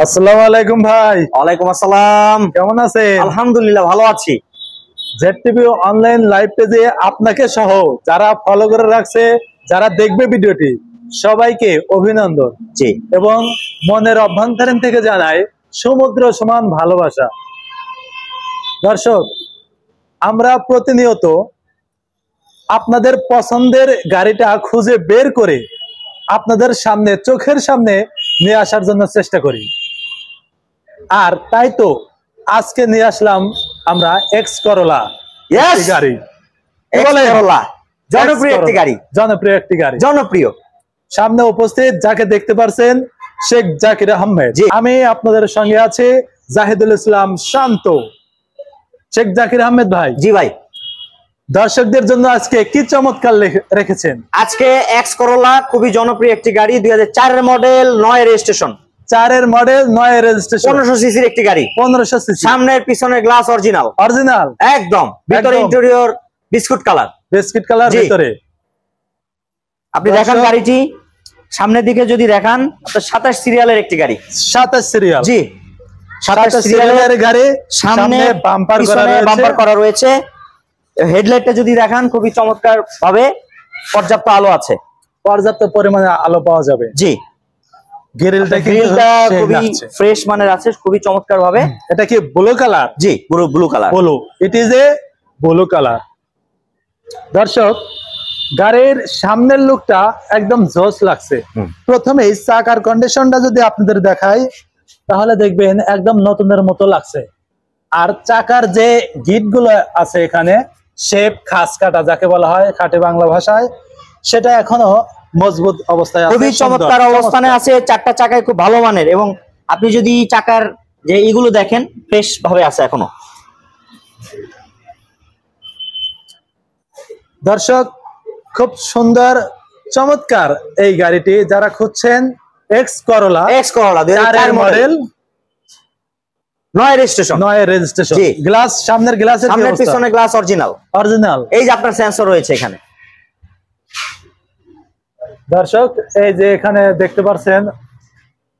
আসসালামু আলাইকুম ভাই। ওয়ালাইকুম আসসালাম। কেমন আছেন? আলহামদুলিল্লাহ ভালো আছি। জেড টিভি অনলাইন লাইভ পেজে আপনাকে সহ যারা ফলো করে রাখছে, যারা দেখবে ভিডিওটি, সবাইকে অভিনন্দন জি এবং মনের অভ্যন্তরীণ থেকে জানাই সমুদ্র সমান ভালোবাসা। দর্শক, আমরা প্রতিনিয়ত আপনাদের পছন্দের গাড়িটা খুঁজে বের করে আপনাদের সামনে, চোখের সামনে নিয়ে আসার জন্য চেষ্টা করি। আর তাই তো আজকে নিয়ে আসলাম আমরা এক্স করোলা গাড়ি। জনপ্রিয় একটি গাড়ি, জনপ্রিয় একটি গাড়ি, জনপ্রিয়। সামনে উপস্থিত যাকে দেখতে পারছেন, শেখ জাকির আহমেদ। আমি আপনাদের সঙ্গে আছি জাহিদুল ইসলাম শান্ত। শেখ জাকির আহমেদ ভাই। জি ভাই। দর্শকদের জন্য আজকে কি চমৎকার রেখেছেন? আজকে এক্স করোলা খুবই জনপ্রিয় একটি গাড়ি, 2004 এর মডেল, 9 রেজিস্ট্রেশন। 4 এর মডেল, 9 রেজিস্ট্রেশন, 1500 সিসির একটি গাড়ি। 1500 সিসি। সামনের পিছনের গ্লাস অরিজিনাল, অরিজিনাল একদম। ভিতরে interior biscuit colour, biscuit colour ভিতরে। আপনি দেখান গাড়িটি সামনের দিকে যদি দেখান, আপনার 27 সিরিয়ালের একটি গাড়ি। 27 সিরিয়াল। জি, 27 সিরিয়ালের গাড়ি। সামনে বাম্পার করা রয়েছে। হেডলাইটটা যদি দেখান, খুবই চমৎকার ভাবে পর্যাপ্ত আলো আছে, পর্যাপ্ত পরিমাণে আলো পাওয়া যাবে। জি, গ্রিলটা খুবই ফ্রেশ মানের আছে, খুবই চমৎকার ভাবে। এটা কি blue colour? G, blue colour. Blue, it is a blue colour. দর্শক, গাড়ির সামনের লুকটা একদম জোস লাগছে। প্রথমেই চাকার কন্ডিশনটা যদি আপনাদের দেখাই, তাহলে দেখবেন একদম নতুনের মতো লাগছে। আর চাকার যে গিট গুলো আছে এখানে, শেপ খাস কাটা যাকে বলা হয় খাঁটি বাংলা ভাষায়, সেটা এখনো মজবুত অবস্থায় আছে, খুবই চমৎকার অবস্থানে আছে। চারটা চাকায় খুব ভালো মানের, এবং আপনি যদি চাকার যে এইগুলো দেখেন, ফ্রেশ ভাবে আছে এখনো। দর্শক, খুব সুন্দর চমৎকার এই গাড়িটি যারা খুঁজছেন, X Corolla 2004 model, 9 registration. 9 registration. Glass, সামনের গ্লাসের সামনের পিছনের গ্লাস অরিজিনাল। এই যে আপনার সেন্সর রয়েছে এখানে। দর্শক, এই যে এখানে দেখতে পাচ্ছেন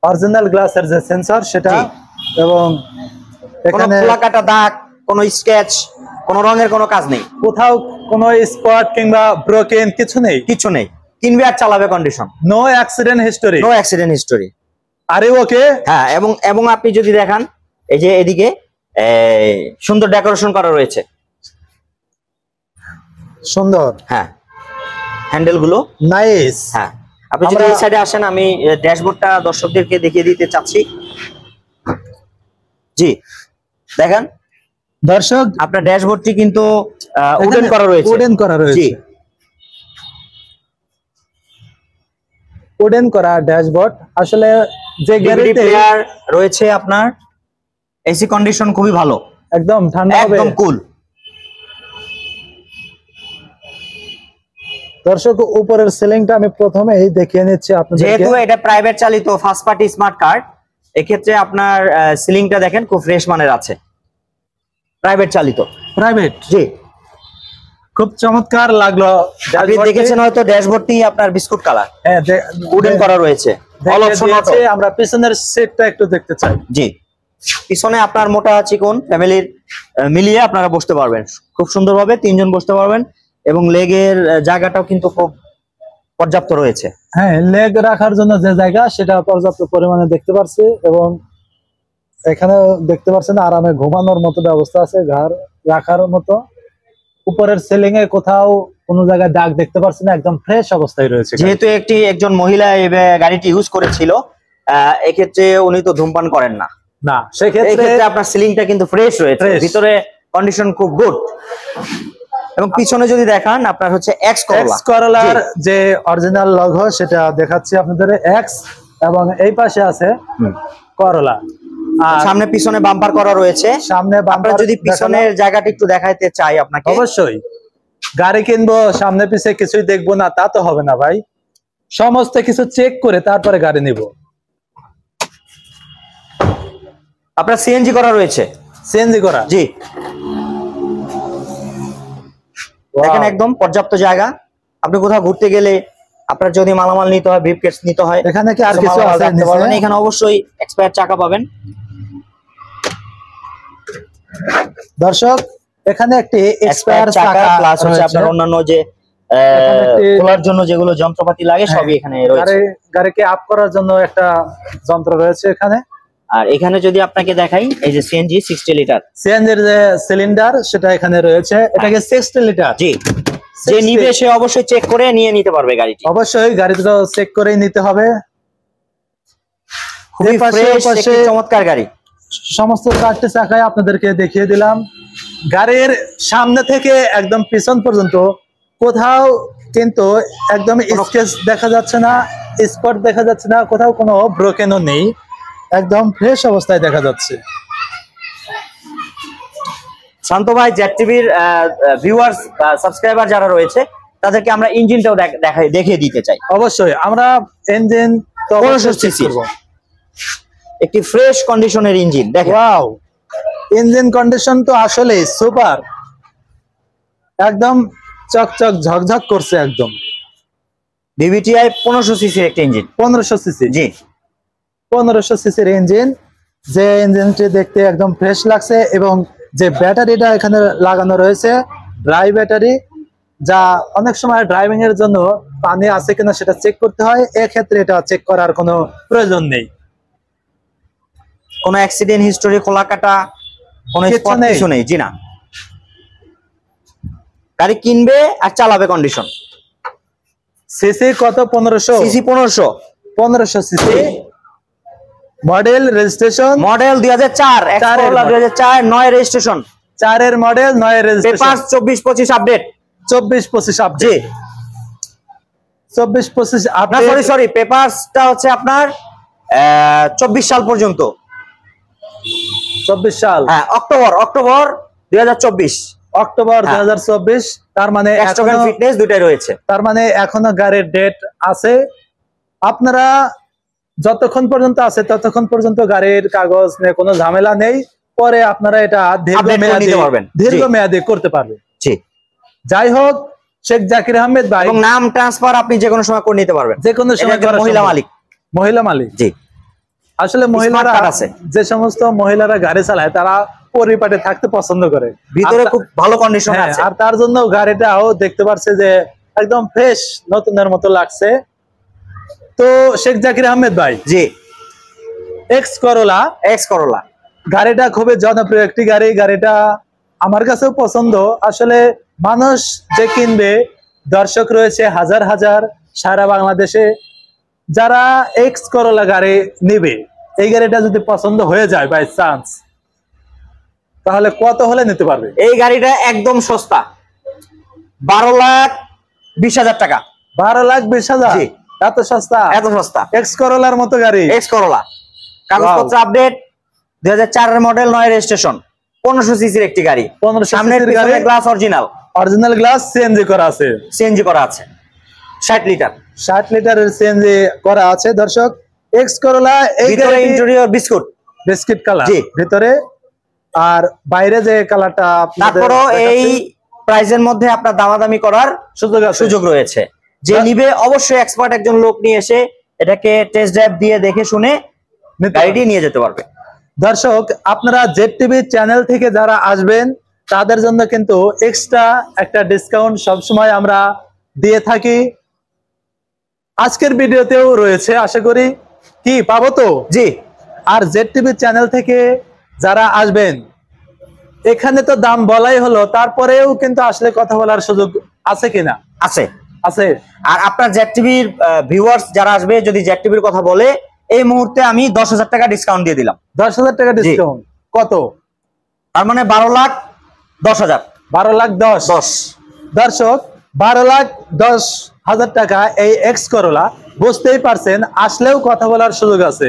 অরিজিনাল গ্লাসের যে সেন্সর সেটা, এবং এখানে কাটা দাগ, কোনো স্কেচ, কোনো রঙের কোনো কাজ নেই, কোথাও কোনো স্পট কিংবা ব্রোকেন কিছু নেই। কিনবে আর চালাবে কন্ডিশন। No accident history. আরে ওকে। হ্যাঁ, এবং আপনি যদি দেখান, এই যে এদিকে সুন্দর ডেকোরেশন করা রয়েছে, সুন্দর। হ্যাঁ, হ্যান্ডেল গুলো নাইস। হ্যাঁ, আপনি যদি এই সাইডে আসেন, আমি ড্যাশবোর্ডটা দর্শকদেরকে দেখিয়ে দিতে চাচ্ছি। জি, দেখেন দর্শক, আপনার ড্যাশবোর্ডটি কিন্তু উডেন করা রয়েছে। উডেন করা ড্যাশবোর্ড। আসলে যে গাড়িতে রয়েছে আপনার এসি কন্ডিশন খুবই ভালো, একদম ঠান্ডা, একদম কুল। দর্শক, উপরের সিলিংটা আমি প্রথমেই দেখিয়ে নিচ্ছি আপনাদের। যেহেতু এটা প্রাইভেট চালিত ফার্স্ট পার্টি স্মার্ট কার, এক্ষেত্রে আপনার সিলিংটা দেখেন খুব ফ্রেশ মানের আছে, প্রাইভেট চালিত। জি, খুব চমৎকার লাগলো। আপনি দেখেছেন হয়তো ড্যাশবোর্ডটি আপনার বিস্কুট কালার, উডেন করা রয়েছে। আমরা পিছনের সিটটা একটু দেখতে চাই। জি, পিছনে আপনার মোটা চিকন ফ্যামিলির মিলিয়ে আপনারা বসতে পারবেন খুব সুন্দরভাবে, 3 জন বসতে পারবেন, এবং লেগের জায়গাটাও কিন্তু খুব পর্যাপ্ত রয়েছে। হ্যাঁ, লেগ রাখার জন্য যে জায়গা, সেটা পর্যাপ্ত পরিমাণে দেখতে পাচ্ছি, এবং এখানে দেখতে পাচ্ছেন আরামে ঘুমানোর মতো ব্যবস্থা আছে, ঘর রাখার মতো। উপরের সিলিং এ কোথাও কোনো জায়গায় দাগ দেখতে পাচ্ছি না, একদম ফ্রেশ অবস্থায় রয়েছে। যেহেতু একজন মহিলা এই গাড়িটি ইউজ করেছিল, এক্ষেত্রে উনি তো ধূমপান করেন না, সেক্ষেত্রে আপনার সিলিংটা কিন্তু ফ্রেশ রয়েছে, ভিতরে কন্ডিশন খুব গুড। এবং পিছনে যদি দেখান, আপনার হচ্ছে এক্স করোলার যে অরিজিনাল লোগো সেটা দেখাচ্ছি আপনাদের, এক্স, এবং এই পাশে আছে করোলা। সামনে পিছনে বাম্পার করা রয়েছে। সামনে বাম্পার, যদি পিছনের জায়গাটা একটু দেখাইতে চাই আপনাকে। অবশ্যই, গাড়ি কিনবো সামনে পিছে কিছুই দেখবো না তা তো হবে না ভাই, সমস্ত কিছু চেক করে তারপরে গাড়ি নিব। আপনার সিএনজি করা রয়েছে। সিএনজি করা? জি, দেখেন একদম পর্যাপ্ত জায়গা। আপনি কোথাও ঘুরতে গেলে আপনার যদি মালামাল নিতে হয়, ব্রিফকেস নিতে হয়, এখানে কি আর কিছু আছে? এখানে অবশ্যই এক্সপায়ার চাকা পাবেন। দর্শক এখানে একটি এক্সপায়ার চাকা প্লাস হচ্ছে আপনার অন্যান্য যে খোলার জন্য যেগুলো যন্ত্রপাতি লাগে সবই এখানে রয়েছে। গাড়িকে আপ করার জন্য একটা যন্ত্র রয়েছে এখানে। আর এখানে যদি আপনাকে দেখাই, এই যে সিএনজি 60 লিটার সিএনজির যে সিলিন্ডার সেটা এখানে রয়েছে, এটাকে 60 লিটার। জি, যে নিবে সে অবশ্যই চেক করে নিয়ে নিতে পারবে গাড়িটি। অবশ্যই গাড়িটা চেক করেই নিতে হবে। খুবই ফ্রেশ একটি চমৎকার গাড়ি। সমস্ত চারটি চাকায় আপনাদেরকে দেখিয়ে দিলাম। গাড়ির সামনে থেকে একদম পিছন পর্যন্ত কোথাও কিন্তু একদম স্কেচ দেখা যাচ্ছে না, স্পট দেখা যাচ্ছে না, কোথাও কোনো ব্রোকেনও নেই, একদম ফ্রেশ অবস্থায় দেখা যাচ্ছে। শান্ত ভাই, জেড টিভির ভিউয়ার্স সাবস্ক্রাইবার যারা রয়েছে তাদেরকে আমরা ইঞ্জিনটাও দেখিয়ে দিতে চাই। অবশ্যই আমরা ইঞ্জিন তো 1500 সিসি একটি ফ্রেশ কন্ডিশনের ইঞ্জিন দেখেন। ওয়াও, ইঞ্জিন কন্ডিশন তো আসলে সুপার, একদম চকচক ঝকঝক করছে একদম। ভিভিটিআই 1500 সিসির একটা ইঞ্জিন। 1500 সিসি? জি, 1500 সিসির ইঞ্জিন। যে ইঞ্জিনটি দেখতে একদম ফ্রেশ লাগছে এবং যে ব্যাটারিটা এখানে লাগানো রয়েছে ড্রাই ব্যাটারি, যা অনেক সময় ড্রাইভিং এর জন্য পানি আছে কিনা সেটা চেক করতে হয়, এক্ষেত্রে এটা চেক করার কোনো প্রয়োজন নেই। কোনো অ্যাক্সিডেন্ট হিস্টোরি, খোলা কাটা কোনো কিছু নেই। জি না, গাড়ি কিনবে আর চালাবে কন্ডিশন। সিসি কত? 1500 CC. 1500 CC. Model registration model 2004, 2004 9 registration, 4 এর মডেল, 9 এর রেজিস্ট্রেশন, পেপারস 24-25 আপডেট। 24-25 আপডেট। জি, 24-25 আপডেট। না সরি, পেপারসটা হচ্ছে আপনার 24 সাল পর্যন্ত। 24 সাল? হ্যাঁ, অক্টোবর 2024। অক্টোবর 2024। তার মানে এক্সট্রা ফিটনেস দুটাই রয়েছে। তার মানে এখনো গাড়ির ডেট আছে। আপনারা যতক্ষণ পর্যন্ত আছে ততক্ষণ পর্যন্ত গাড়ির কাগজ নিয়ে কোনো ঝামেলা নেই, পরে আপনারা এটা দীর্ঘমেয়াদী করতে পারবেন। জি, যাই হোক, শেখ জাকির আহমেদ ভাই, এবং নাম ট্রান্সফার আপনি যে কোনো সময় করে নিতে পারবেন, যে কোনো সময়। মহিলা মালিক। জি, আসলে মহিলারা, যে সমস্ত মহিলারা গাড়ি চালায় তারা পরিপাটে থাকতে পছন্দ করে, ভিতরে খুব ভালো কন্ডিশন আছে, আর তার জন্য গাড়িটাও দেখতে পাচ্ছে যে একদম ফ্রেশ নতুনের মতো লাগছে। তো শেখ জাকির আহমেদ ভাই, জি, এক্স করোলা গাড়িটা খুবই জনপ্রিয় একটি গাড়ি। গাড়িটা আমার কাছেও পছন্দ। আসলে মানুষ যে কিনবে, দর্শক রয়েছে হাজার হাজার সারা বাংলাদেশে, যারা এক্স করোলা গাড়ি নেবে, এই গাড়িটা যদি পছন্দ হয়ে যায় বাই চান্স, তাহলে কত হলে নিতে পারবে? এই গাড়িটা একদম সস্তা, 12,20,000 টাকা। 12,20,000? এত সস্তা? এত সস্তা। এক্স করোলার মতো গাড়ি? এক্স করোলা, কাগজপত্র আপডেট, 2004 এর মডেল, 9 রেজিস্ট্রেশন, 1500 সিসির একটি গাড়ি। 1500 সামনের পিছনের গ্লাস অরিজিনাল গ্লাস, সিএনজি করা আছে। 60 লিটার। 60 লিটারের সিএনজি করা আছে। দর্শক, এক্স করোলা, এই গাড়ির ইন্টেরিয়র বিস্কুট কালার ভিতরে, আর বাইরে যে কালারটা। তারপরও এই প্রাইসের মধ্যে আপনার দামাদামি করার সুযোগ রয়েছে। যে নিবে অবশ্যই এক্সপার্ট একজন লোক নিয়ে এসে এটাকে টেস্ট ড্রাইভ দিয়ে দেখে শুনে গাড়িটি নিয়ে যেতে পারবে। দর্শক, আপনারা জেড টিভি চ্যানেল থেকে যারা আসবেন তাদের জন্য কিন্তু এক্সট্রা একটা ডিসকাউন্ট সবসময় আমরা দিয়ে থাকি। আজকের ভিডিওতেও রয়েছে, আশা করি কি পাবো তো? জি। আর জেড টিভি চ্যানেল থেকে যারা আসবেন, এখানে তো দাম বলাই হলো, তারপরেও কিন্তু আসলে কথা বলার সুযোগ আছে কিনা? আছে। আর আপনার জেড টিভির ভিউয়ার্স যারা আসবে, যদি জেড টিভির কথা বলে, এই মুহূর্তে আমি 10,000 টাকা ডিসকাউন্ট দিয়ে দিলাম। 10,000 টাকা ডিসকাউন্ট? কত? তার মানে 12,10,000। 12,10,000। দর্শক, 12,10,000 টাকা এই এক্স করোলা। বুঝতেই পারছেন, আসলেও কথা বলার সুযোগ আছে।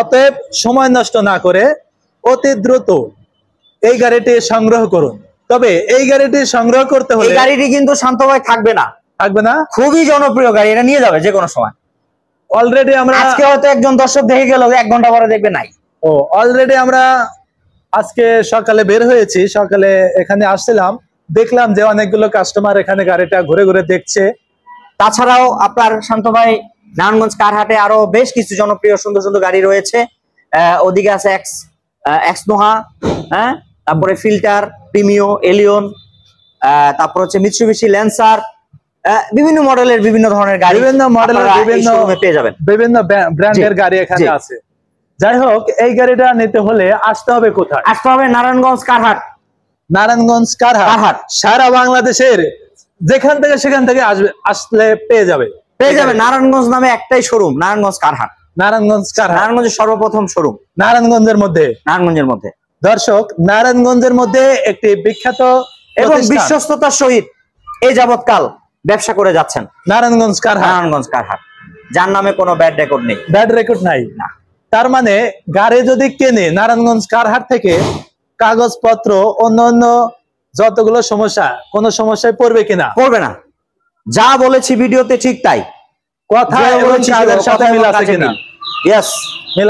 অতএব সময় নষ্ট না করে অতি দ্রুত এই গাড়িটি সংগ্রহ করুন। তবে এই গাড়িটি সংগ্রহ করতে হলে, এই গাড়িটি কিন্তু শান্ত ভাই থাকবে না। খুবই জনপ্রিয় গাড়ি, এটা নিয়ে যাবে যে কোনো সময়। অলরেডি আমরা আজকে হয়তো একজন দর্শক দেখে গেল, 1 ঘন্টা পরে দেখবে নাই। অলরেডি আমরা আজকে সকালে বের হয়েছি, সকালে এখানে আসছিলাম, দেখলাম যে অনেকগুলো কাস্টমার এখানে গাড়িটা ঘুরে ঘুরে দেখছে। তাছাড়াও আপনার শান্ত ভাই নারায়ণগঞ্জ কারহাটে আরো বেশ কিছু জনপ্রিয় সুন্দর সুন্দর গাড়ি রয়েছে। ওদিকে আছে এক্স নোহা, হ্যাঁ, তারপরে ফিল্টার, প্রিমিও, এলিয়ন, তারপর হচ্ছে মিৎসুবিশি ল্যান্সার, বিভিন্ন মডেলের বিভিন্ন ধরনের গাড়ি, বিভিন্ন মডেলের বিভিন্ন পেয়ে যাবেন, বিভিন্ন ব্র্যান্ডের গাড়ি এখানে আছে। যাই হোক, এই গাড়িটা নিতে হলে আসতে হবে কোথায়? আসতে হবে নারায়ণগঞ্জ কারহাট। নারায়ণগঞ্জ কারহাট সারা বাংলাদেশের যেখান থেকে সেখান থেকে আসলে পেয়ে যাবে। নারায়ণগঞ্জ নামে একটাই শোরুম, নারায়ণগঞ্জ কারহাট। নারায়ণগঞ্জের সর্বপ্রথম শোরুম নারায়ণগঞ্জের মধ্যে। দর্শক, নারায়ণগঞ্জের মধ্যে একটি বিখ্যাত এবং বিশ্বস্ততার সহিত এই যাবৎকাল ব্যবসা করে যাচ্ছেন নারায়ণগঞ্জ কারহাট, যার নামে কোনো ব্যাড রেকর্ড নাই। না, তার মানে গাড়ি যদি কেনে নারায়ণগঞ্জ কারহাট থেকে, কাগজপত্র অন্য যতগুলো সমস্যা, কোন সমস্যায় পড়বে কিনা? পড়বে না। যা বলেছি ভিডিওতে ঠিক তাই, কথা এবং কাজের সাথে মিল আছে কিনা? यस, মিল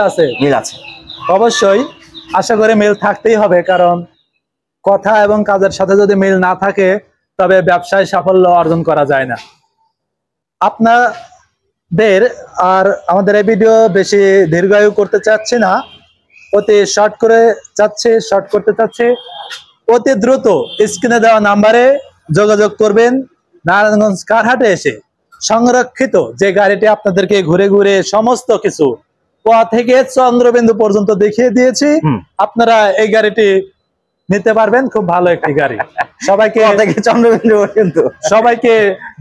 আছে। অবশ্যই আশা করে মিল থাকতেই হবে, কারণ কথা এবং কাজের সাথে যদি মিল না থাকে তবে ব্যবসায় সাফল্য অর্জন করা যায় না। আপনাদের আর আমাদের এই ভিডিও বেশি দীর্ঘায়ু করতে চাচ্ছি না, অতি শর্ট করতে চাচ্ছি। অতি দ্রুত স্ক্রিনে দেওয়া নাম্বারে যোগাযোগ করবেন। নারায়ণগঞ্জ কারহাটে এসে সংরক্ষিত যে গাড়িটি আপনাদেরকে ঘুরে ঘুরে সমস্ত কিছু থেকে চন্দ্রবিন্দু পর্যন্ত দেখিয়ে দিয়েছি, আপনারা এই গাড়িটি নিতে পারবেন। খুব ভালো একটি গাড়ি। সবাইকে চন্দ্রবিন্দু পর্যন্ত সবাইকে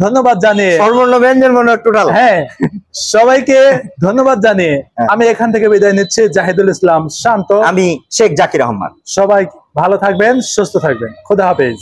ধন্যবাদ জানিয়ে, সর্বর্ণ ব্যঞ্জন মনে টোটাল, হ্যাঁ, সবাইকে ধন্যবাদ জানিয়ে আমি এখান থেকে বিদায় নিচ্ছি। জাহিদুল ইসলাম শান্ত, আমি শেখ জাকির আহমদ। সবাই ভালো থাকবেন, সুস্থ থাকবেন। খোদা হাফেজ।